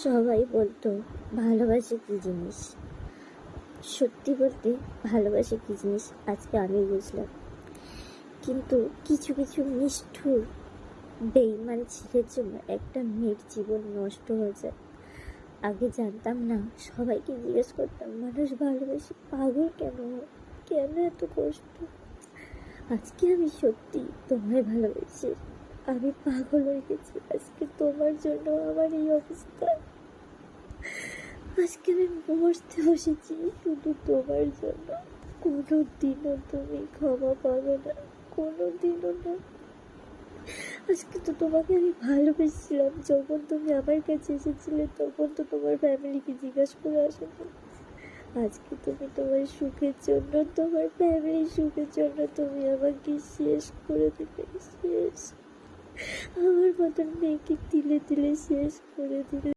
সবাই বলতো ভালোবাসা কী জিনিস। সত্যি বলতে ভালোবাসা কী জিনিস আজকে আমি বুঝলাম। কিন্তু কিছু কিছু নিষ্ঠুর বেঈমান ছেলের জন্য একটা মেয়ের জীবন নষ্ট হয়ে যায়। আগে জানতাম না, সবাইকে জিজ্ঞেস করতাম মানুষ ভালোবাসে পাগল কেন হয়, কেন এত কষ্ট। আজকে আমি সত্যি তোমায় ভালোবাসি, আমি পাগল হয়ে গেছি। আজকে তোমার জন্য আমার এই অবস্থা। আজকে আমি মরতে বসেছি শুধু তোমার জন্য। কোনো দিনও তুমি ক্ষমা পাবে না, কোনো দিনও না। আজকে তো তোমাকে আমি ভালোবেসেছিলাম, যখন তুমি আমার কাছে এসেছিলে তখন তো তোমার ফ্যামিলিকে জিজ্ঞাসা করে আসেনি। আজকে তুমি তোমার সুখের জন্য, তোমার ফ্যামিলির সুখের জন্য তুমি আমাকে শেষ করে দিলে। শেষ, আমার মতন মেয়েকে তিলে তিলে শেষ করে দিলে।